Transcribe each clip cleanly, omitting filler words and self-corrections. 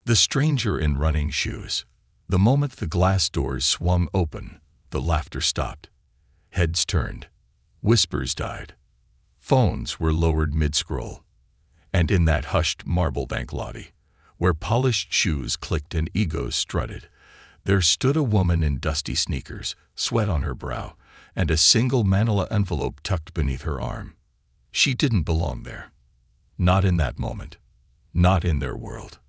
The stranger in running shoes. The moment the glass doors swung open, the laughter stopped. Heads turned. Whispers died. Phones were lowered mid-scroll. And in that hushed marble bank lobby, where polished shoes clicked and egos strutted, there stood a woman in dusty sneakers, sweat on her brow, and a single manila envelope tucked beneath her arm. She didn't belong there. Not in that moment. Not in their world.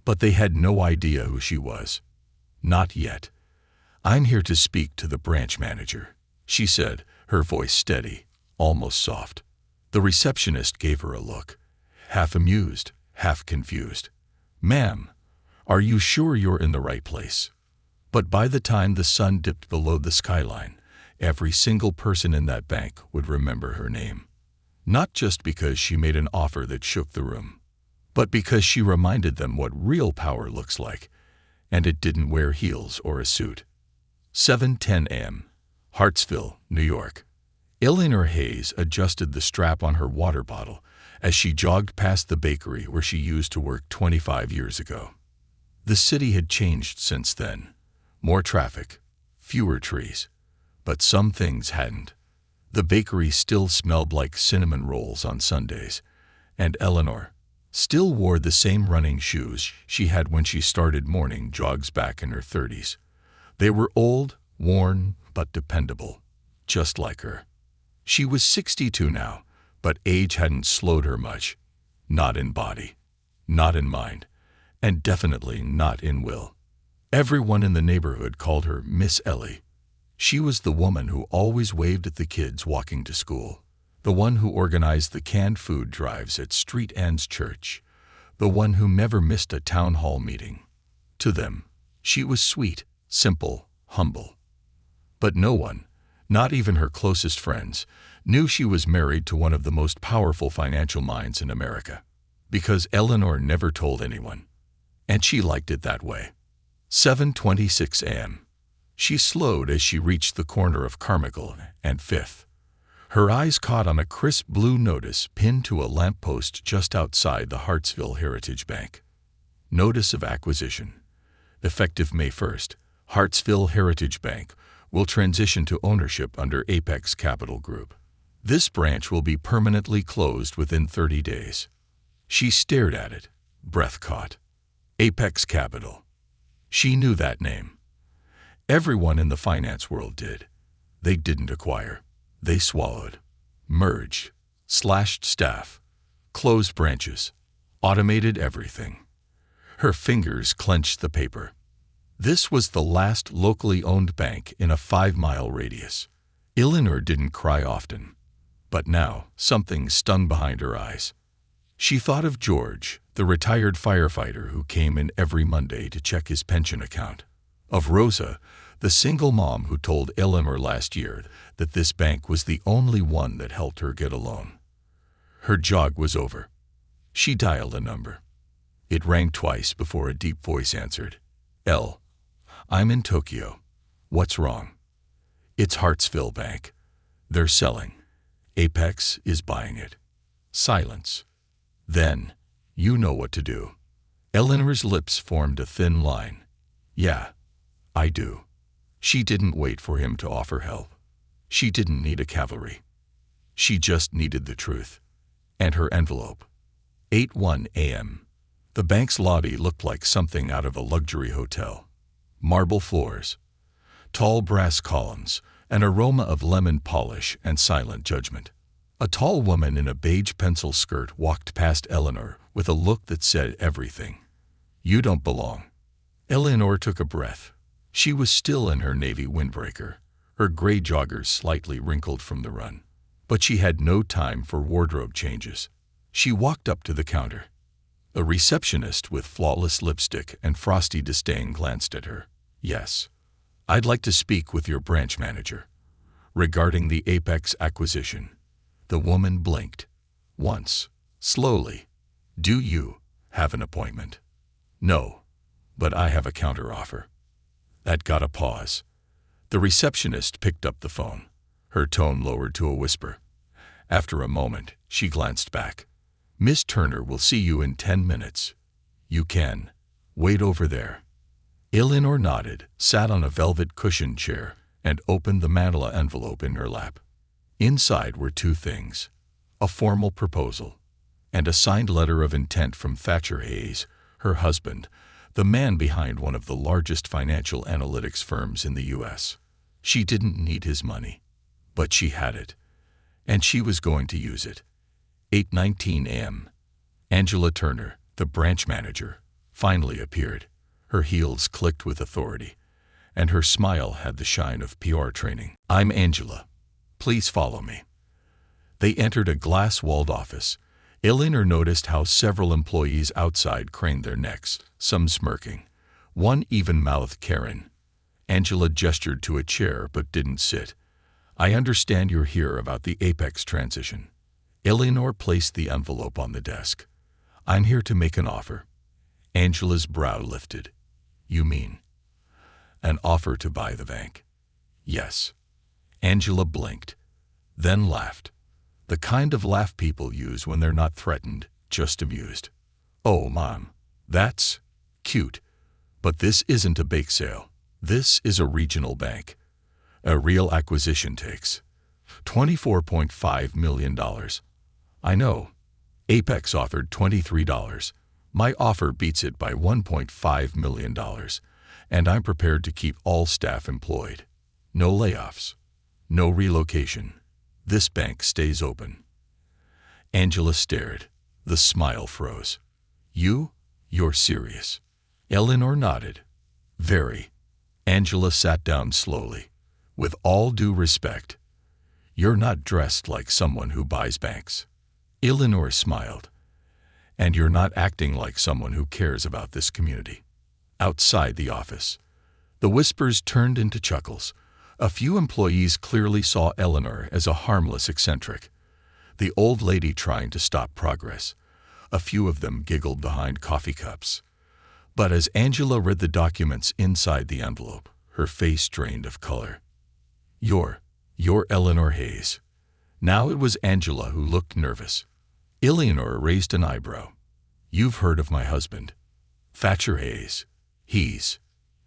But they had no idea who she was. Not yet. "I'm here to speak to the branch manager," she said, her voice steady, almost soft. The receptionist gave her a look, half amused, half confused. "Ma'am, are you sure you're in the right place?" But by the time the sun dipped below the skyline, every single person in that bank would remember her name. Not just because she made an offer that shook the room, but because she reminded them what real power looks like, and it didn't wear heels or a suit. 7:10 a.m., Hartsville, New York. Eleanor Hayes adjusted the strap on her water bottle as she jogged past the bakery where she used to work 25 years ago. The city had changed since then. More traffic, fewer trees. But some things hadn't. The bakery still smelled like cinnamon rolls on Sundays, and Eleanor still wore the same running shoes she had when she started morning jogs back in her 30s. They were old, worn, but dependable, just like her. She was 62 now, but age hadn't slowed her much. Not in body, not in mind, and definitely not in will. Everyone in the neighborhood called her Miss Ellie. She was the woman who always waved at the kids walking to school, the one who organized the canned food drives at Street End's church, the one who never missed a town hall meeting. To them, she was sweet, simple, humble. But no one, not even her closest friends, knew she was married to one of the most powerful financial minds in America, because Eleanor never told anyone, and she liked it that way. 7:26 a.m. She slowed as she reached the corner of Carmichael and Fifth. Her eyes caught on a crisp blue notice pinned to a lamppost just outside the Hartsville Heritage Bank. Notice of acquisition. Effective May 1st, Hartsville Heritage Bank will transition to ownership under Apex Capital Group. This branch will be permanently closed within 30 days. She stared at it, breath caught. Apex Capital. She knew that name. Everyone in the finance world did. They didn't acquire. They swallowed. Merged. Slashed staff. Closed branches. Automated everything. Her fingers clenched the paper. This was the last locally owned bank in a 5-mile radius. Eleanor didn't cry often. But now, something stung behind her eyes. She thought of George, the retired firefighter who came in every Monday to check his pension account. Of Rosa, the single mom who told Eleanor last year that this bank was the only one that helped her get a loan. Her jog was over. She dialed a number. It rang twice before a deep voice answered. I'm in Tokyo. What's wrong?" "It's Hartsville Bank. They're selling. Apex is buying it." Silence. "Then, you know what to do." Eleanor's lips formed a thin line. "Yeah, I do." She didn't wait for him to offer help. She didn't need a cavalry. She just needed the truth. And her envelope. 8:01 a.m. The bank's lobby looked like something out of a luxury hotel. Marble floors, tall brass columns, an aroma of lemon polish and silent judgment. A tall woman in a beige pencil skirt walked past Eleanor with a look that said everything. "You don't belong." Eleanor took a breath. She was still in her navy windbreaker, her gray joggers slightly wrinkled from the run. But she had no time for wardrobe changes. She walked up to the counter. A receptionist with flawless lipstick and frosty disdain glanced at her. "Yes, I'd like to speak with your branch manager regarding the Apex acquisition." The woman blinked. Once, slowly. "Do you have an appointment?" "No, but I have a counteroffer." That got a pause. The receptionist picked up the phone, her tone lowered to a whisper. After a moment, she glanced back. "Miss Turner will see you in 10 minutes. You can Wait over there. Eleanor nodded, sat on a velvet cushioned chair, and opened the manila envelope in her lap. Inside were two things: a formal proposal and a signed letter of intent from Thatcher Hayes, her husband, the man behind one of the largest financial analytics firms in the U.S. She didn't need his money, but she had it, and she was going to use it. 8:19 a.m. Angela Turner, the branch manager, finally appeared. Her heels clicked with authority, and her smile had the shine of PR training. "I'm Angela. Please follow me." They entered a glass-walled office. Eleanor noticed how several employees outside craned their necks, some smirking. One even mouthed Karen. Angela gestured to a chair but didn't sit. "I understand you're here about the Apex transition." Eleanor placed the envelope on the desk. "I'm here to make an offer." Angela's brow lifted. "You mean an offer to buy the bank?" "Yes." Angela blinked, then laughed. The kind of laugh people use when they're not threatened, just amused. "Oh, Mom, that's cute. But this isn't a bake sale. This is a regional bank. A real acquisition takes $24.5 million. I know. Apex offered $23. My offer beats it by $1.5 million, and I'm prepared to keep all staff employed. No layoffs. No relocation. This bank stays open." Angela stared. The smile froze. You're serious?" Eleanor nodded. "Very." Angela sat down slowly. "With all due respect, you're not dressed like someone who buys banks." Eleanor smiled. "And you're not acting like someone who cares about this community." Outside the office, the whispers turned into chuckles. A few employees clearly saw Eleanor as a harmless eccentric, the old lady trying to stop progress. A few of them giggled behind coffee cups. But as Angela read the documents inside the envelope, her face drained of color. You're Eleanor Hayes." Now it was Angela who looked nervous. Eleanor raised an eyebrow. "You've heard of my husband, Thatcher Hayes.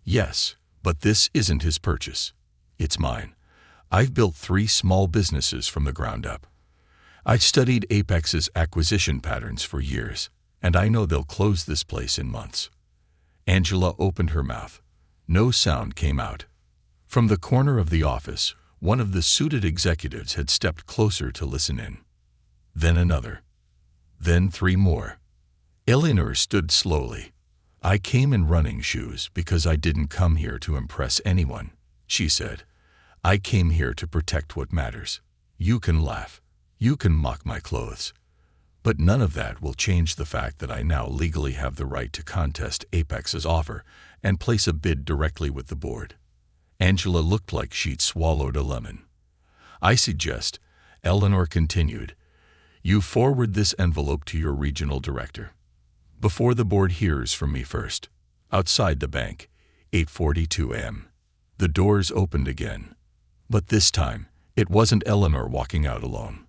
Yes, but this isn't his purchase. It's mine. I've built 3 small businesses from the ground up. I studied Apex's acquisition patterns for years, and I know they'll close this place in months." Angela opened her mouth. No sound came out. From the corner of the office, one of the suited executives had stepped closer to listen in. Then another. Then 3 more. Eleanor stood slowly. "I came in running shoes because I didn't come here to impress anyone," she said. "I came here to protect what matters. You can laugh. You can mock my clothes. But none of that will change the fact that I now legally have the right to contest Apex's offer and place a bid directly with the board." Angela looked like she'd swallowed a lemon. "I suggest," Eleanor continued, "you forward this envelope to your regional director. Before the board hears from me first." Outside the bank, 8:42 a.m. The doors opened again. But this time, it wasn't Eleanor walking out alone.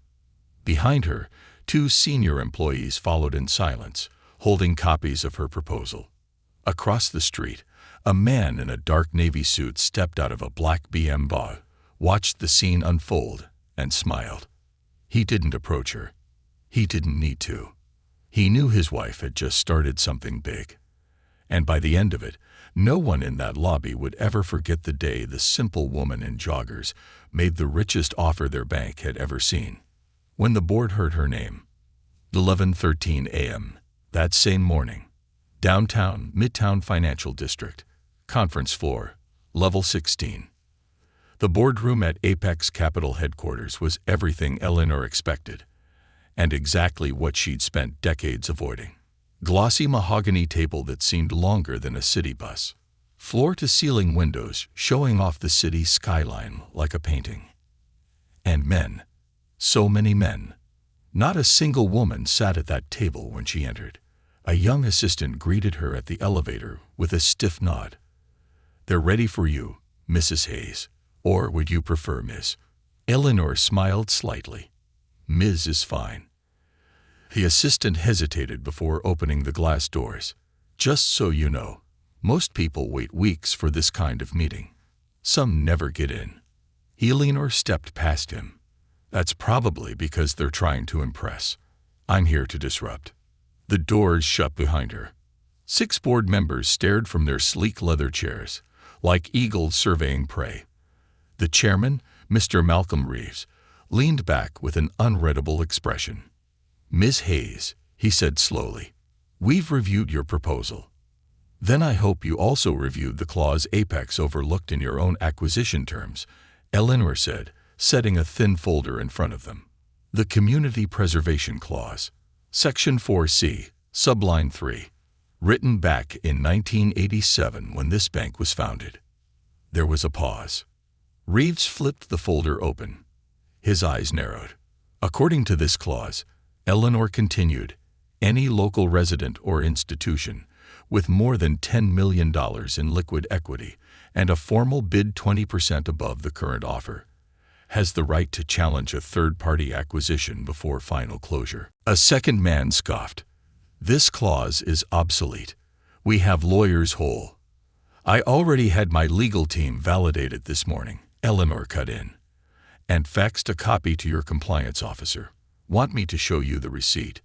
Behind her, 2 senior employees followed in silence, holding copies of her proposal. Across the street, a man in a dark navy suit stepped out of a black BMW, watched the scene unfold, and smiled. He didn't approach her. He didn't need to. He knew his wife had just started something big. And by the end of it, no one in that lobby would ever forget the day the simple woman in joggers made the richest offer their bank had ever seen. When the board heard her name, 11:13 a.m. that same morning, downtown Midtown Financial District, conference floor, level 16. The boardroom at Apex Capital headquarters was everything Eleanor expected, and exactly what she'd spent decades avoiding. Glossy mahogany table that seemed longer than a city bus. Floor-to-ceiling windows showing off the city skyline like a painting. And men. So many men. Not a single woman sat at that table when she entered. A young assistant greeted her at the elevator with a stiff nod. "They're ready for you, Mrs. Hayes. Or would you prefer Ms.?" Eleanor smiled slightly. "Ms. is fine." The assistant hesitated before opening the glass doors. Just so you know, most people wait weeks for this kind of meeting. Some never get in. Eleanor stepped past him. That's probably because they're trying to impress. I'm here to disrupt. The doors shut behind her. 6 board members stared from their sleek leather chairs, like eagles surveying prey. The chairman, Mr. Malcolm Reeves, leaned back with an unreadable expression. Ms. Hayes, he said slowly, we've reviewed your proposal. Then I hope you also reviewed the clause Apex overlooked in your own acquisition terms, Eleanor said, setting a thin folder in front of them. The Community Preservation Clause, Section 4C, Subline 3, written back in 1987 when this bank was founded. There was a pause. Reeves flipped the folder open. His eyes narrowed. According to this clause, Eleanor continued, any local resident or institution with more than $10 million in liquid equity and a formal bid 20% above the current offer has the right to challenge a third-party acquisition before final closure. A second man scoffed. This clause is obsolete. We have lawyers whole. I already had my legal team validate it this morning, Eleanor cut in, and faxed a copy to your compliance officer. Want me to show you the receipt?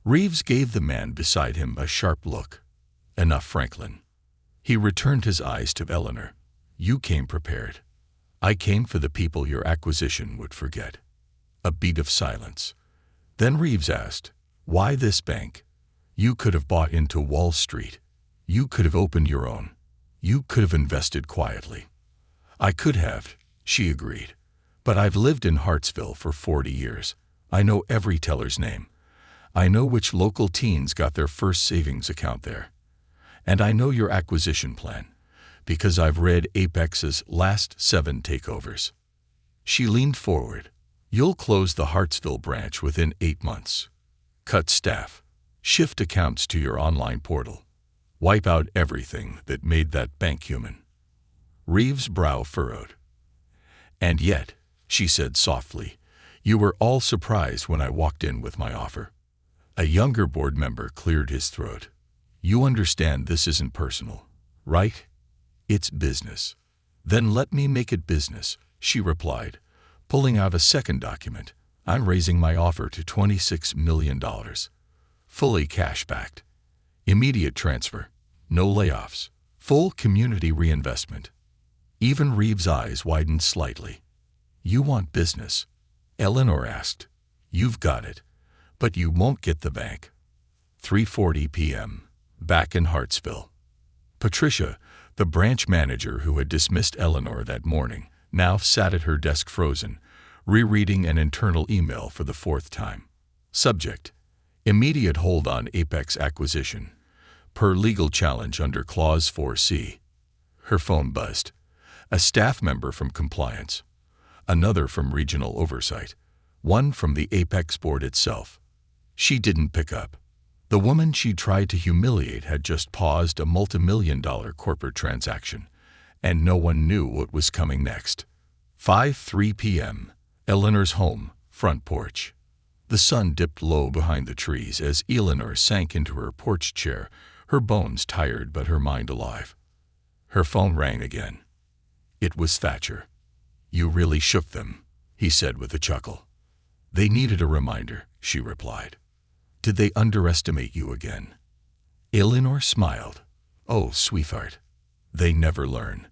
Reeves gave the man beside him a sharp look. Enough, Franklin. He returned his eyes to Eleanor. You came prepared. I came for the people your acquisition would forget. A beat of silence. Then Reeves asked, why this bank? You could have bought into Wall Street. You could have opened your own. You could have invested quietly. I could have, she agreed. But I've lived in Hartsville for 40 years. I know every teller's name. I know which local teens got their first savings account there. And I know your acquisition plan, because I've read Apex's last 7 takeovers. She leaned forward. You'll close the Hartsville branch within 8 months. Cut staff. Shift accounts to your online portal. Wipe out everything that made that bank human. Reeves' brow furrowed. And yet, she said softly, you were all surprised when I walked in with my offer. A younger board member cleared his throat. You understand this isn't personal, right? It's business. Then let me make it business, she replied, pulling out a second document. I'm raising my offer to $26 million. Fully cash-backed. Immediate transfer. No layoffs. Full community reinvestment. Even Reeves' eyes widened slightly. You want business? Eleanor asked. You've got it, but you won't get the bank. 3:40 p.m. Back in Hartsville. Patricia, the branch manager who had dismissed Eleanor that morning, now sat at her desk frozen, rereading an internal email for the 4th time. Subject: immediate hold on Apex acquisition, per legal challenge under Clause 4C. Her phone buzzed. A staff member from compliance. Another from regional oversight. One from the Apex board itself. She didn't pick up. The woman she tried to humiliate had just paused a multi-million-dollar corporate transaction, and no one knew what was coming next. 5:03 p.m. Eleanor's home, front porch. The sun dipped low behind the trees as Eleanor sank into her porch chair, her bones tired but her mind alive. Her phone rang again. It was Thatcher. You really shook them, he said with a chuckle. They needed a reminder, she replied. Did they underestimate you again? Eleanor smiled. Oh, sweetheart. They never learn.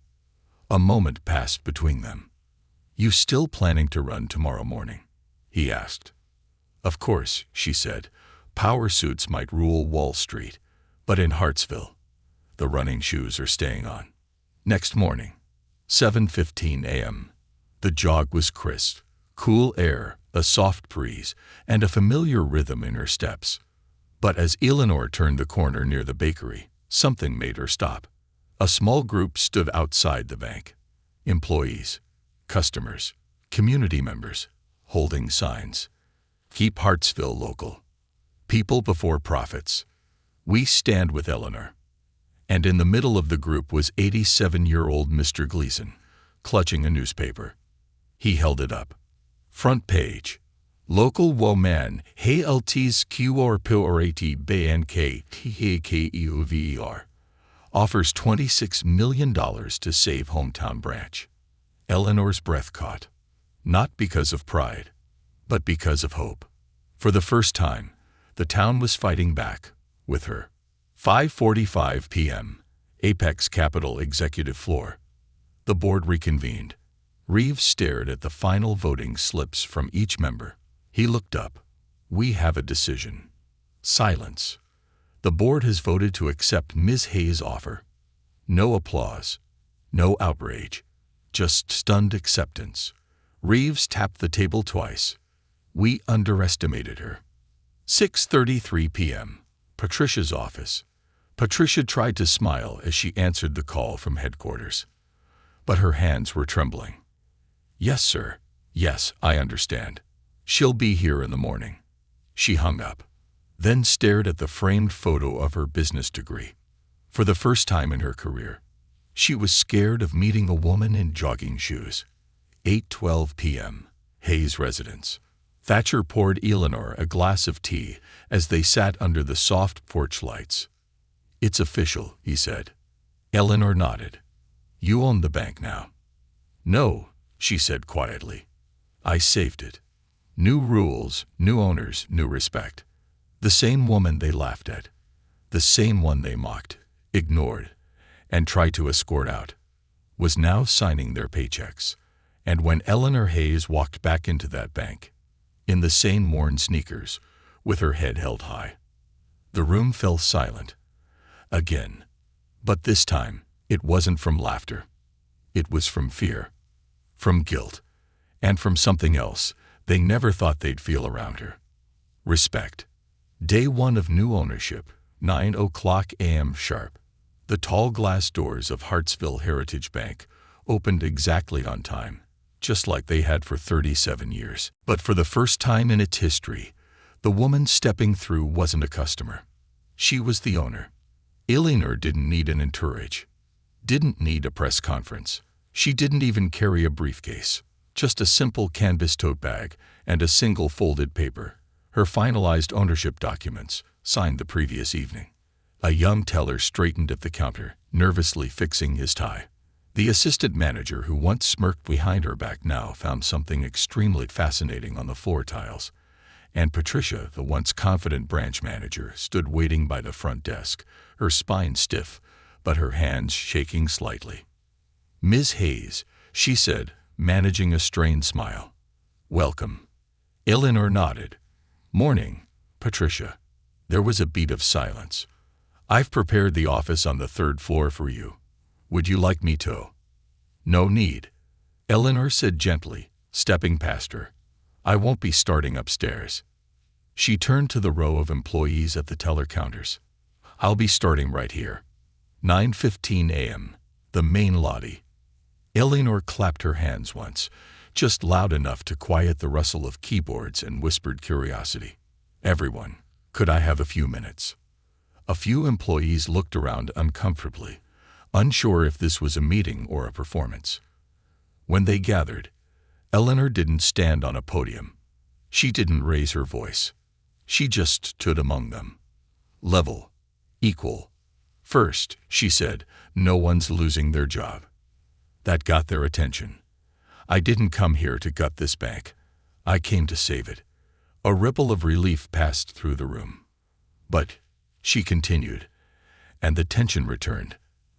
A moment passed between them. You still planning to run tomorrow morning? He asked. Of course, she said. Power suits might rule Wall Street, but in Hartsville, the running shoes are staying on. Next morning, 7:15 a.m. The jog was crisp, cool air, a soft breeze, and a familiar rhythm in her steps. But as Eleanor turned the corner near the bakery, something made her stop. A small group stood outside the bank. Employees, customers, community members, holding signs. Keep Hartsville local. People before profits. We stand with Eleanor. And in the middle of the group was 87-year-old Mr. Gleason, clutching a newspaper. He held it up. Front page. Local woman HLT's QRPORAT BNK TAKEUVER offers $26 million to save hometown branch. Eleanor's breath caught, not because of pride, but because of hope. For the first time, the town was fighting back with her. 5:45 p.m., Apex Capital executive floor. The board reconvened. Reeves stared at the final voting slips from each member. He looked up. We have a decision. Silence. The board has voted to accept Ms. Hayes' offer. No applause. No outrage. Just stunned acceptance. Reeves tapped the table twice. We underestimated her. 6:33 p.m., Patricia's office. Patricia tried to smile as she answered the call from headquarters. But her hands were trembling. Yes, sir. Yes, I understand. She'll be here in the morning. She hung up, then stared at the framed photo of her business degree. For the first time in her career, she was scared of meeting a woman in jogging shoes. 8:12 p.m., Hayes residence. Thatcher poured Eleanor a glass of tea as they sat under the soft porch lights. It's official, he said. Eleanor nodded. You own the bank now. No, she said quietly. I saved it. New rules, new owners, new respect. The same woman they laughed at. The same one they mocked, ignored, and tried to escort out, was now signing their paychecks. And when Eleanor Hayes walked back into that bank, in the same worn sneakers, with her head held high, the room fell silent. Again. But this time, it wasn't from laughter. It was from fear, from guilt, and from something else they never thought they'd feel around her. Respect. Day one of new ownership, 9:00 a.m. sharp. The tall glass doors of Hartsville Heritage Bank opened exactly on time, just like they had for 37 years. But for the first time in its history, the woman stepping through wasn't a customer. She was the owner. Eleanor didn't need an entourage, didn't need a press conference. She didn't even carry a briefcase, just a simple canvas tote bag and a single folded paper, her finalized ownership documents, signed the previous evening. A young teller straightened at the counter, nervously fixing his tie. The assistant manager who once smirked behind her back now found something extremely fascinating on the floor tiles. And Patricia, the once confident branch manager, stood waiting by the front desk, her spine stiff, but her hands shaking slightly. Ms. Hayes, she said, managing a strained smile. Welcome. Eleanor nodded. Morning, Patricia. There was a beat of silence. I've prepared the office on the 3rd floor for you. Would you like me to? No need. Eleanor said gently, stepping past her. I won't be starting upstairs. She turned to the row of employees at the teller counters. I'll be starting right here. 9:15 a.m., the main lobby. Eleanor clapped her hands once, just loud enough to quiet the rustle of keyboards, and whispered curiosity. Everyone, could I have a few minutes? A few employees looked around uncomfortably, unsure if this was a meeting or a performance. When they gathered, Eleanor didn't stand on a podium. She didn't raise her voice. She just stood among them. Level. Equal. First, she said, no one's losing their job. That got their attention. I didn't come here to gut this bank. I came to save it. A ripple of relief passed through the room. But, she continued, and the tension returned,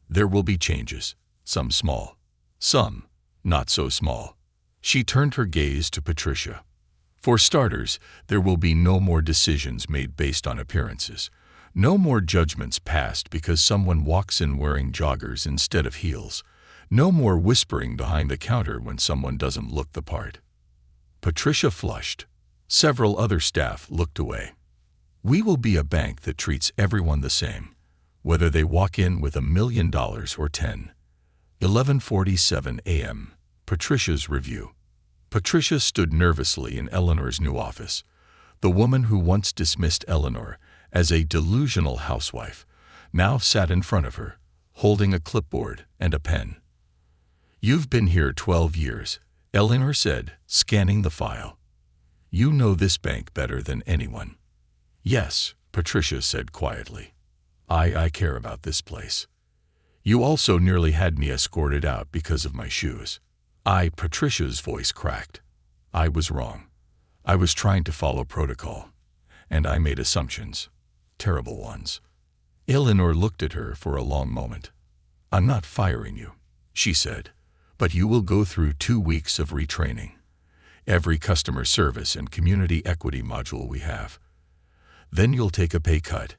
there will be changes, some small, some not so small. She turned her gaze to Patricia. For starters, there will be no more decisions made based on appearances. No more judgments passed because someone walks in wearing joggers instead of heels. No more whispering behind the counter when someone doesn't look the part. Patricia flushed. Several other staff looked away. We will be a bank that treats everyone the same, whether they walk in with $1 million or 10. 11:47 a.m. Patricia's review. Patricia stood nervously in Eleanor's new office. The woman who once dismissed Eleanor as a delusional housewife now sat in front of her, holding a clipboard and a pen. You've been here 12 years, Eleanor said, scanning the file. You know this bank better than anyone. Yes, Patricia said quietly. I care about this place. You also nearly had me escorted out because of my shoes. Patricia's voice cracked. I was wrong. I was trying to follow protocol, and I made assumptions. Terrible ones. Eleanor looked at her for a long moment. I'm not firing you, she said, but you will go through 2 weeks of retraining. Every customer service and community equity module we have. Then you'll take a pay cut,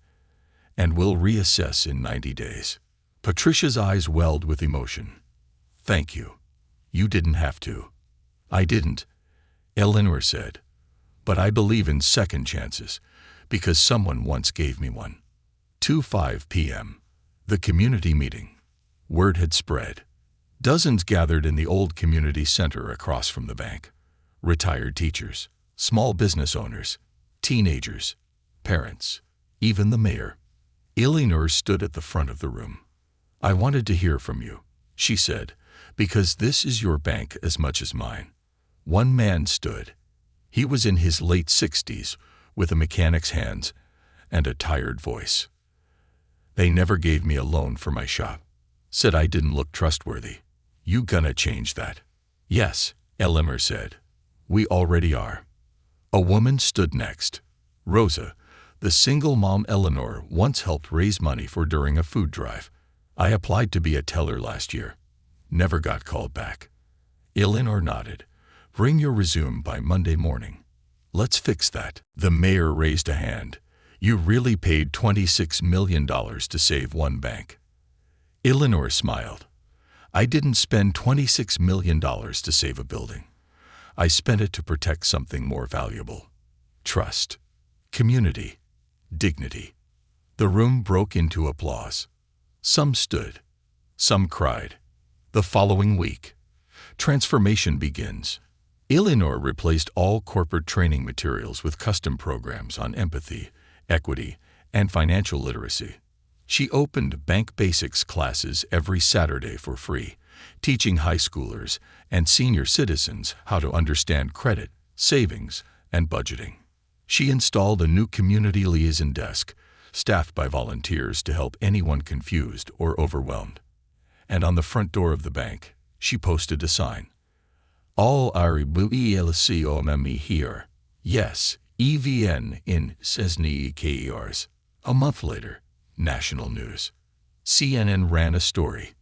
and we'll reassess in 90 days. Patricia's eyes welled with emotion. Thank you. You didn't have to. I didn't, Eleanor said, but I believe in second chances, because someone once gave me one. 2:05 p.m. The community meeting. Word had spread. Dozens gathered in the old community center across from the bank. Retired teachers, small business owners, teenagers, parents, even the mayor. Eleanor stood at the front of the room. I wanted to hear from you, she said, because this is your bank as much as mine. One man stood. He was in his late 60s, with a mechanic's hands and a tired voice. They never gave me a loan for my shop. Said I didn't look trustworthy. You gonna change that? Yes, Eleanor said. We already are. A woman stood next. Rosa, the single mom Eleanor once helped raise money for during a food drive. I applied to be a teller last year. Never got called back. Eleanor nodded. Bring your resume by Monday morning. Let's fix that. The mayor raised a hand. You really paid $26 million to save one bank. Eleanor smiled. I didn't spend $26 million to save a building. I spent it to protect something more valuable. Trust. Community. Dignity. The room broke into applause. Some stood. Some cried. The following week, transformation begins. Eleanor replaced all corporate training materials with custom programs on empathy, equity, and financial literacy. She opened bank basics classes every Saturday for free, teaching high schoolers and senior citizens how to understand credit, savings, and budgeting. She installed a new community liaison desk, staffed by volunteers to help anyone confused or overwhelmed. And on the front door of the bank, she posted a sign. All REBUELCOMME here. Yes, EVN in Sesni KERs. A month later, national news. CNN ran a story.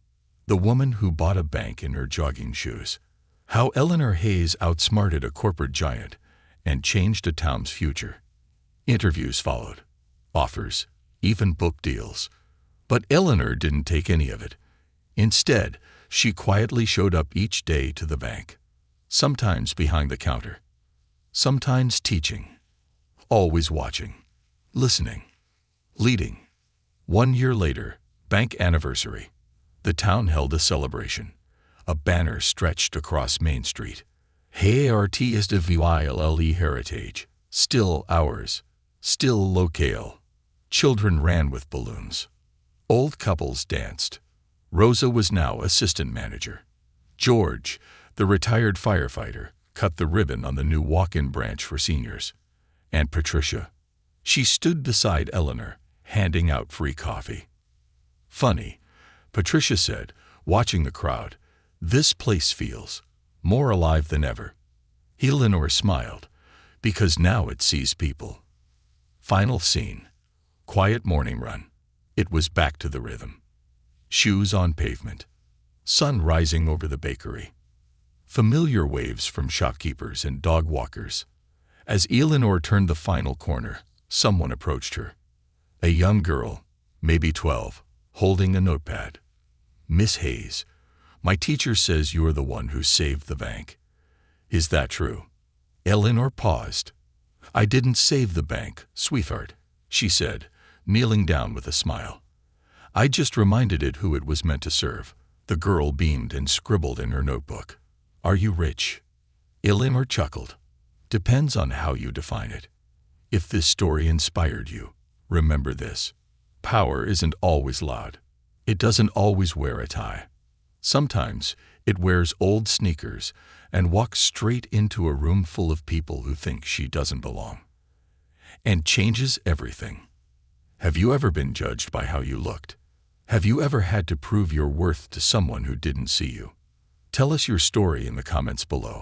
The woman who bought a bank in her jogging shoes. How Eleanor Hayes outsmarted a corporate giant and changed a town's future. Interviews followed. Offers, even book deals. But Eleanor didn't take any of it. Instead, she quietly showed up each day to the bank. Sometimes behind the counter. Sometimes teaching. Always watching. Listening. Leading. 1 year later, bank anniversary. The town held a celebration. A banner stretched across Main Street. HART is de VILLE heritage. Still ours. Still locale. Children ran with balloons. Old couples danced. Rosa was now assistant manager. George, the retired firefighter, cut the ribbon on the new walk-in branch for seniors. And Patricia. She stood beside Eleanor, handing out free coffee. Funny, Patricia said, watching the crowd. This place feels more alive than ever. Eleanor smiled, because now it sees people. Final scene. Quiet morning run. It was back to the rhythm. Shoes on pavement. Sun rising over the bakery. Familiar waves from shopkeepers and dog walkers. As Eleanor turned the final corner, someone approached her. A young girl, maybe 12, holding a notepad. Miss Hayes, my teacher says you're the one who saved the bank. Is that true? Eleanor paused. I didn't save the bank, sweetheart, she said, kneeling down with a smile. I just reminded it who it was meant to serve. The girl beamed and scribbled in her notebook. Are you rich? Eleanor chuckled. Depends on how you define it. If this story inspired you, remember this. Power isn't always loud. It doesn't always wear a tie. Sometimes it wears old sneakers and walks straight into a room full of people who think she doesn't belong. And changes everything. Have you ever been judged by how you looked? Have you ever had to prove your worth to someone who didn't see you? Tell us your story in the comments below.